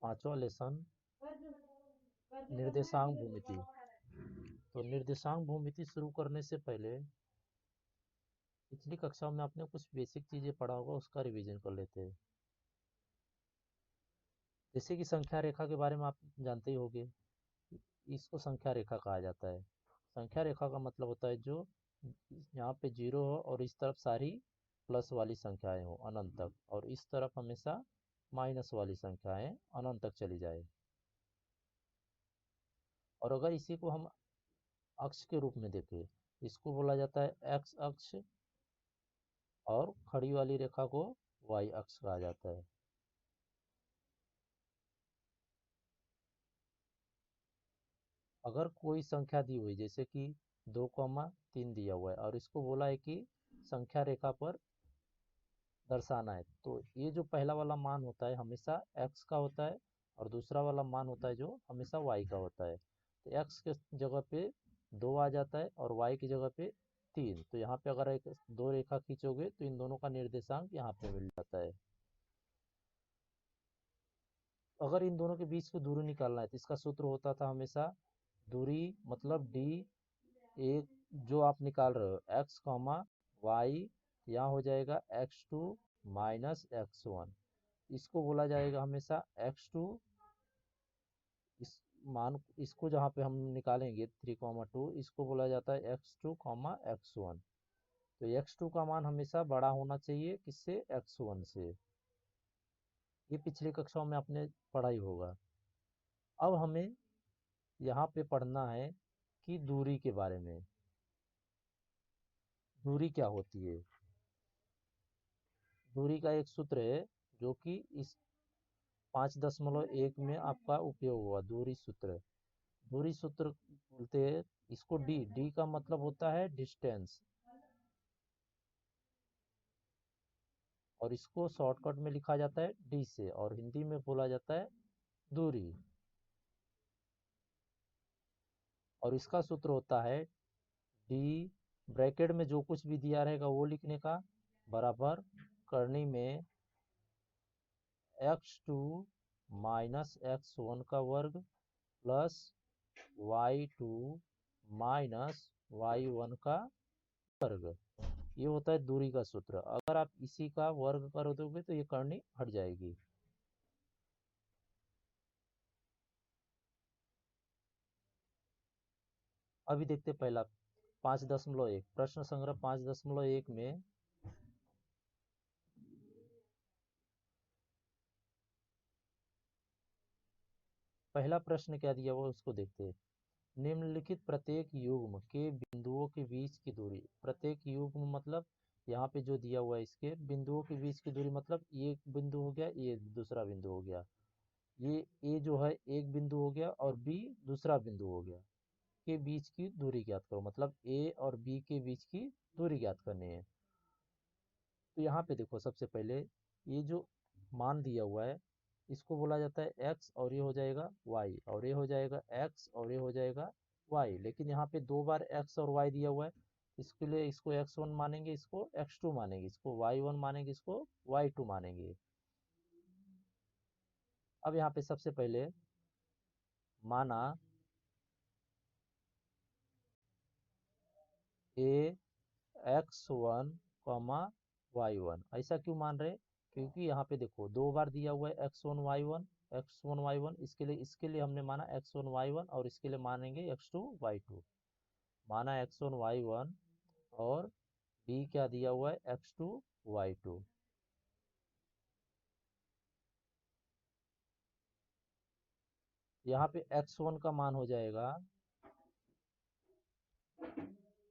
पांचवा लेसन निर्देशांक भूमिति। तो निर्देशांक भूमिति शुरू करने से पहले पिछली कक्षा में आपने कुछ बेसिक चीजें पढ़ा होगा, उसका रिवीजन कर लेते हैं। जैसे कि संख्या रेखा के बारे में आप जानते ही होंगे, इसको संख्या रेखा कहा जाता है। संख्या रेखा का मतलब होता है जो यहाँ पे जीरो हो और इस तरफ सारी प्लस वाली संख्याएं हो अनंत तक, और इस तरफ हमेशा माइनस वाली संख्याएं अनंत तक चली जाए। और अगर इसी को हम अक्ष के रूप में देखें, इसको बोला जाता है एक्स अक्ष, और खड़ी वाली रेखा को वाई अक्ष कहा जाता है। अगर कोई संख्या दी हुई, जैसे कि 2,3 दिया हुआ है और इसको बोला है कि संख्या रेखा पर दर्शाना है, तो ये जो पहला वाला मान होता है हमेशा x का होता है, और दूसरा वाला मान होता है जो हमेशा y का होता है। तो x के जगह पे 2 आ जाता है और y की जगह पे 3। तो यहाँ पे अगर एक दो रेखा खींचोगे तो इन दोनों का निर्देशांक यहाँ पे मिल जाता है। अगर इन दोनों के बीच की दूरी निकालना है तो इसका सूत्र होता था हमेशा, दूरी मतलब d, एक जो आप निकाल रहे हो x कॉमा वाई, यहाँ हो जाएगा x2 माइनस x1, इसको बोला जाएगा हमेशा x2। इस मान इसको जहाँ पे हम निकालेंगे 3,2, इसको बोला जाता है x2 x1। तो x2 का मान हमेशा बड़ा होना चाहिए किससे, x1 से। ये पिछली कक्षाओं में आपने पढ़ा ही होगा। अब हमें यहाँ पे पढ़ना है कि दूरी के बारे में। दूरी क्या होती है? दूरी का एक सूत्र है जो कि इस 5.1 में आपका उपयोग हुआ, दूरी सूत्र। दूरी सूत्र बोलते हैं इसको डी। डी का मतलब होता है डिस्टेंस, और इसको शॉर्टकट में लिखा जाता है डी से, और हिंदी में बोला जाता है दूरी। और इसका सूत्र होता है डी, ब्रैकेट में जो कुछ भी दिया रहेगा वो लिखने का, बराबर करनी में x2 माइनस x1 का वर्ग प्लस y2 माइनस y1 का वर्ग। ये होता है दूरी का सूत्र। अगर आप इसी का वर्ग कर दोगे तो ये करनी हट जाएगी। अभी देखते पहला 5.1, प्रश्न संग्रह 5.1 में पहला प्रश्न क्या दिया हुआ उसको देखते हैं। निम्नलिखित प्रत्येक युग्म के बिंदुओं के बीच की दूरी। प्रत्येक युग्म मतलब यहाँ पे जो दिया हुआ है इसके बिंदुओं के बीच की दूरी, मतलब ये एक बिंदु हो गया, ये दूसरा बिंदु हो गया, ये ए जो है एक बिंदु हो गया और बी दूसरा बिंदु हो गया, के बीच की दूरी ज्ञात करो। मतलब ए और बी के बीच की दूरी ज्ञात करनी है। तो यहाँ पे देखो, सबसे पहले ये जो मान दिया हुआ है इसको बोला जाता है x, और ये हो जाएगा y, और ये हो जाएगा x, और ये हो जाएगा y। लेकिन यहाँ पे दो बार x और y दिया हुआ है, इसके लिए इसको x1 मानेंगे, इसको x2 मानेंगे, इसको y1 मानेंगे, इसको y2 मानेंगे। अब यहाँ पे सबसे पहले माना a x1 y1। ऐसा क्यों मान रहे? क्योंकि यहाँ पे देखो दो बार दिया हुआ है x1 y1, x1 y1, इसके लिए हमने माना x1 y1, और इसके लिए मानेंगे x2 y2। माना x1 y1, और b क्या दिया हुआ है x2 y2। यहाँ पे x1 का मान हो जाएगा,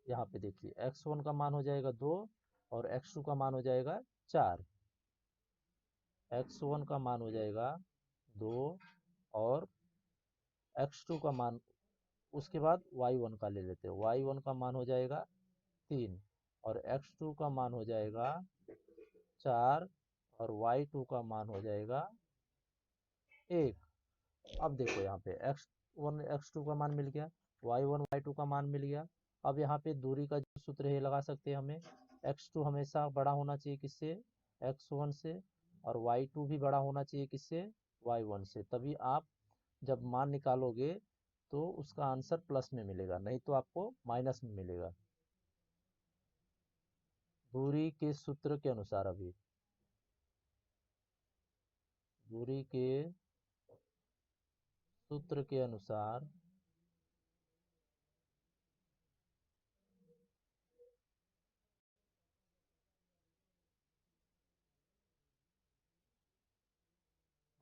यहाँ पे देखिए x1 का मान हो जाएगा 2, और x2 का मान हो जाएगा 4। x1 का मान हो जाएगा 2, और x2 का मान, उसके बाद y1 का ले लेते हैं, y1 का मान हो जाएगा 3, और x2 का मान हो जाएगा 4, और y2 का मान हो जाएगा 1। अब देखो यहाँ पे x1 x2 का मान मिल गया, y1 y2 का मान मिल गया। अब यहाँ पे दूरी का जो सूत्र है लगा सकते हैं हमें। x2 हमेशा बड़ा होना चाहिए किससे, x1 से, और y2 भी बड़ा होना चाहिए किससे, y1 से, तभी आप जब मान निकालोगे तो उसका आंसर प्लस में मिलेगा, नहीं तो आपको माइनस में मिलेगा। दूरी के सूत्र के अनुसार, अभी दूरी के सूत्र के अनुसार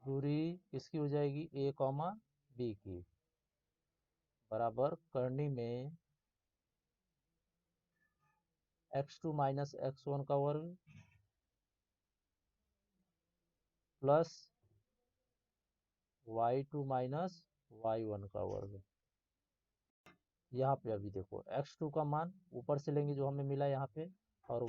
दूरी किसकी हो जाएगी, ए कॉमा बी की, बराबर करनी में x2 माइनस x1 का वर्ग प्लस y2 माइनस y1 का वर्ग। यहाँ पे अभी देखो x2 का मान ऊपर से लेंगे जो हमें मिला यहाँ पे, और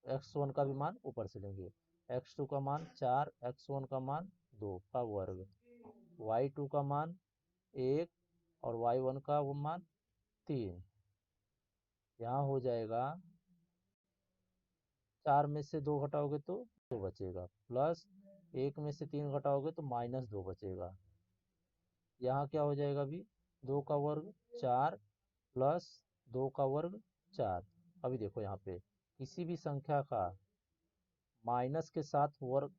x1 का भी मान ऊपर से लेंगे। x2 का मान 4, x1 का मान 2 का वर्ग, y2 का मान 1 और y1 का वो मान 3। यहाँ हो जाएगा 4 में से 2 घटाओगे तो 2 बचेगा, प्लस 1 में से 3 घटाओगे तो माइनस 2 बचेगा। यहाँ क्या हो जाएगा अभी, 2 का वर्ग 4 प्लस 2 का वर्ग 4। अभी देखो यहाँ पे किसी भी संख्या का माइनस के साथ वर्ग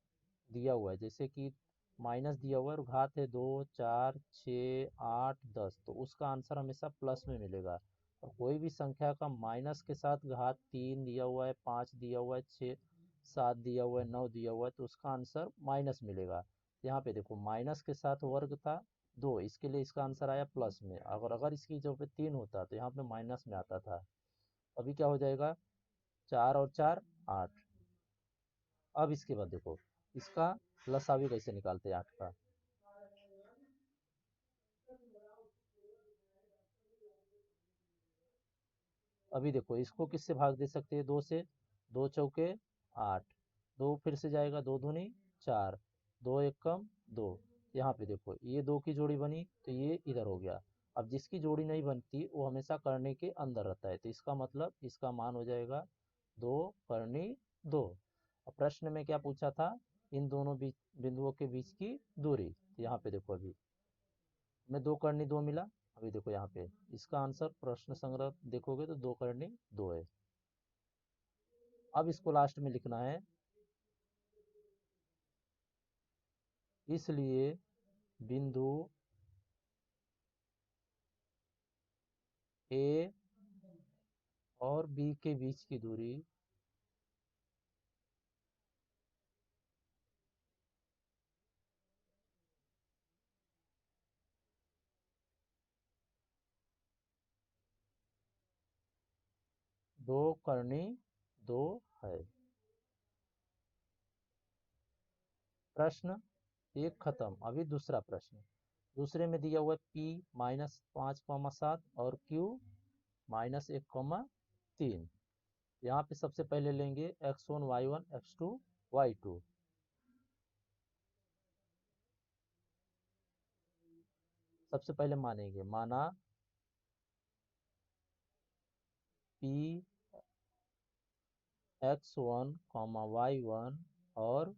दिया हुआ है, जैसे कि माइनस दिया हुआ है और घात है 2, 4, 6, 8, 10, तो उसका आंसर हमेशा प्लस में मिलेगा। और कोई भी संख्या का माइनस के साथ घात 3 दिया हुआ है, 5 दिया हुआ है, 6, 7 दिया हुआ है, 9 दिया हुआ है, तो उसका आंसर माइनस मिलेगा। यहाँ पे देखो माइनस के साथ वर्ग था 2, इसके लिए इसका आंसर आया प्लस में। अगर इसकी जगह पे 3 होता तो यहाँ पे माइनस में आता था। अभी क्या हो जाएगा, 4 और 4 8। अब इसके बाद देखो इसका लसावी कैसे निकालते हैं 8 का। अभी देखो इसको किससे भाग दे सकते हैं, 2 से, 2 चौके 8, 2 फिर से जाएगा, 2 दूनी 4, 2 एक कम 2। यहाँ पे देखो ये 2 की जोड़ी बनी तो ये इधर हो गया। अब जिसकी जोड़ी नहीं बनती वो हमेशा करने के अंदर रहता है, तो इसका मतलब इसका मान हो जाएगा 2 करनी 2। अब प्रश्न में क्या पूछा था, इन दोनों बिंदुओं के बीच की दूरी, तो यहाँ पे देखो अभी में 2 करनी 2 मिला। अभी देखो यहाँ पे इसका आंसर प्रश्न संग्रह देखोगे तो 2 करनी 2 है। अब इसको लास्ट में लिखना है, इसलिए बिंदु ए और बी के बीच की दूरी 2 करनी 2 है। प्रश्न एक खत्म। अभी दूसरा प्रश्न, दूसरे में दिया हुआ है पी माइनस 5,7 और क्यू माइनस 1,3। यहाँ पे सबसे पहले लेंगे x1 y1 x2 y2। सबसे पहले मानेंगे, माना p x1 y1 और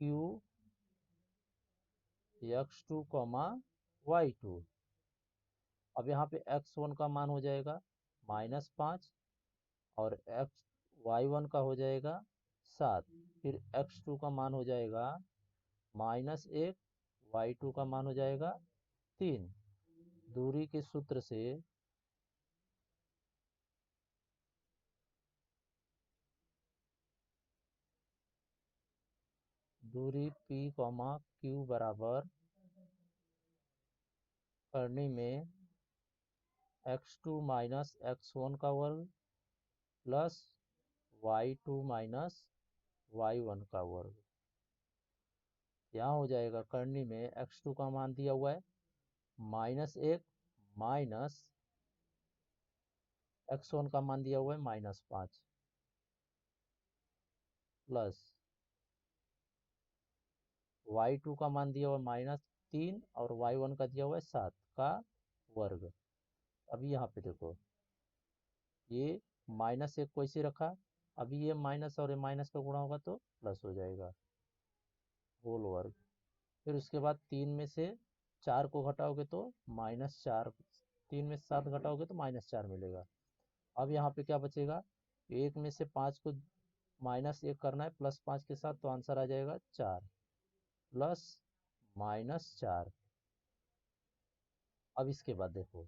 q x2 y2। अब यहाँ पे x1 का मान हो जाएगा -5 और y1 का हो जाएगा 7। फिर x2 का मान हो जाएगा -1, y2 का मान हो जाएगा 3। दूरी के सूत्र से दूरी p q बराबर करनी में x2 माइनस x1 का वर्ग प्लस y2 माइनस y1 का वर्ग। यहाँ हो जाएगा करनी में x2 का मान दिया हुआ है -1 माइनस x1 का मान दिया हुआ है -5 प्लस y2 का मान दिया हुआ है -3 और y1 का दिया हुआ है 7 का वर्ग। अभी यहाँ पे देखो ये -1 को ऐसे रखा, अभी ये माइनस और ये माइनस का गुणा होगा तो प्लस हो जाएगा। होल वर्ग। फिर उसके बाद 3 में से 4 को घटाओगे तो -4, 3 में से 7 घटाओगे तो -4 मिलेगा। अब यहाँ पे क्या बचेगा, 1 में से 5 को -1 करना है +5 के साथ, तो आंसर आ जाएगा 4 प्लस -4। अब इसके बाद देखो,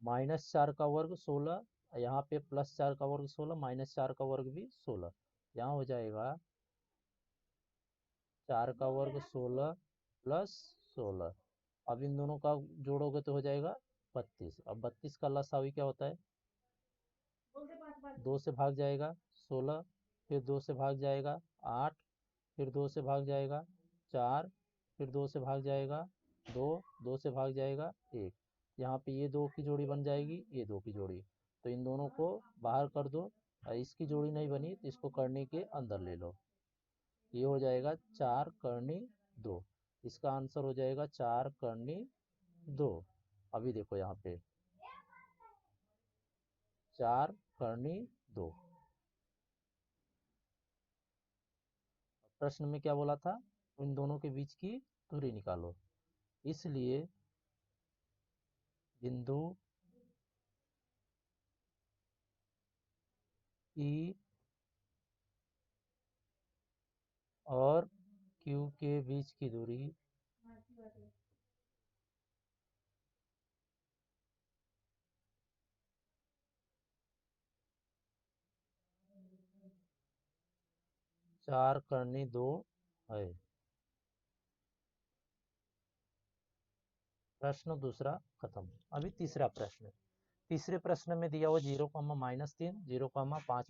-4 का वर्ग 16, यहाँ पे +4 का वर्ग 16, -4 का वर्ग भी 16, यहाँ हो जाएगा 4 का वर्ग 16 प्लस 16। अब इन दोनों का जोड़ोगे तो हो जाएगा 32। अब 32 का लसावी क्या होता है, 2 से भाग जाएगा 16, फिर 2 से भाग जाएगा 8, फिर 2 से भाग जाएगा 4, फिर 2 से भाग जाएगा 2, 2 से भाग जाएगा 1। यहाँ पे ये 2 की जोड़ी बन जाएगी, ये 2 की जोड़ी, तो इन दोनों को बाहर कर दो। इसकी जोड़ी नहीं बनी तो इसको करनी के अंदर ले लो, ये हो जाएगा 4 करनी 2। इसका आंसर हो जाएगा 4 करनी 2। अभी देखो यहाँ पे 4 करनी 2। प्रश्न में क्या बोला था, इन दोनों के बीच की दूरी निकालो। इसलिए बिंदु ई और क्यू के बीच की दूरी 4 करनी 2 है। प्रश्न दूसरा खत्म। अभी तीसरा प्रश्न। तीसरे प्रश्न में दिया हुआ 0, -3, 0, 5